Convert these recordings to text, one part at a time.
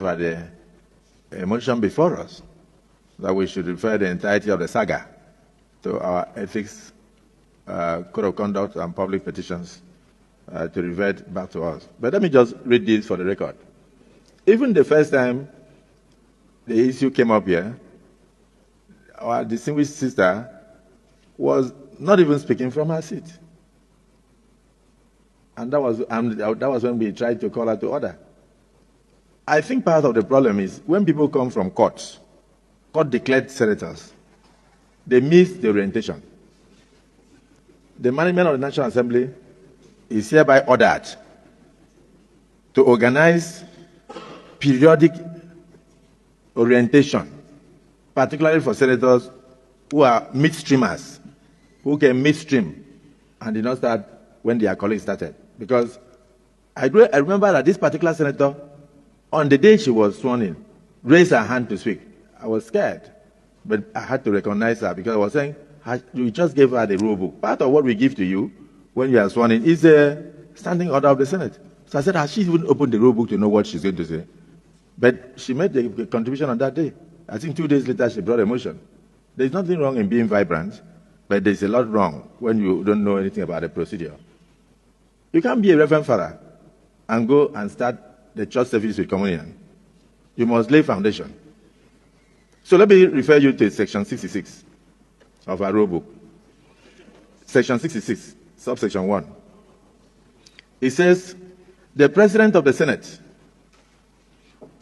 the motion before us that we should refer the entirety of the saga to our ethics, code of conduct, and public petitions to revert back to us. But let me just read this for the record. Even the first time the issue came up here, our distinguished sister was not even speaking from her seat. And that was when we tried to call her to order. I think part of the problem is when people come from court-declared senators, they miss the orientation. The management of the National Assembly is hereby ordered to organize periodic orientation, particularly for senators who are midstreamers, who can midstream and did not start when their colleagues started. Because I remember that this particular senator, on the day she was sworn in, raised her hand to speak. I was scared, but I had to recognize her because I was saying, you just gave her the rule book. Part of what we give to you when you are sworn in is a standing order of the Senate. So I said, she wouldn't open the rule book to know what she's going to say. But she made the contribution on that day. I think 2 days later, she brought a motion. There's nothing wrong in being vibrant, but there's a lot wrong when you don't know anything about the procedure. You can't be a reverend father and go and start the church service with communion. You must lay foundation. So let me refer you to section 66 of our rule book. Section 66, subsection 1. It says, the President of the Senate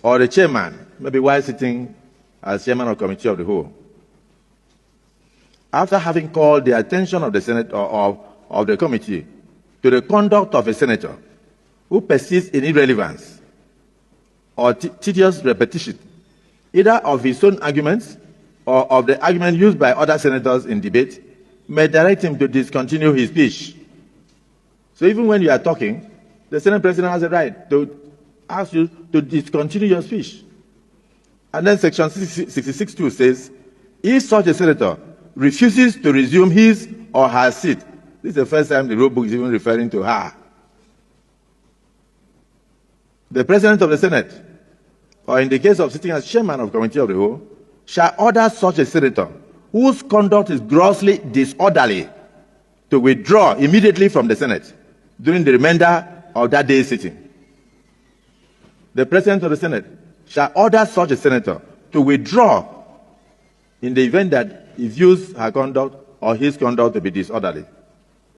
or the chairman, maybe while sitting as chairman of committee of the whole, after having called the attention of the Senate or of the committee to the conduct of a senator who persists in irrelevance or tedious repetition, either of his own arguments or of the argument used by other senators in debate, may direct him to discontinue his speech. So even when you are talking, the Senate President has a right to ask you to discontinue your speech. And then section 66(2) says, if such a senator refuses to resume his or her seat, this is the first time the rule book is even referring to her, the President of the Senate, or in the case of sitting as chairman of committee of the whole, shall order such a senator whose conduct is grossly disorderly to withdraw immediately from the Senate during the remainder of that day's sitting. The President of the Senate shall order such a senator to withdraw in the event that he views her conduct or his conduct to be disorderly.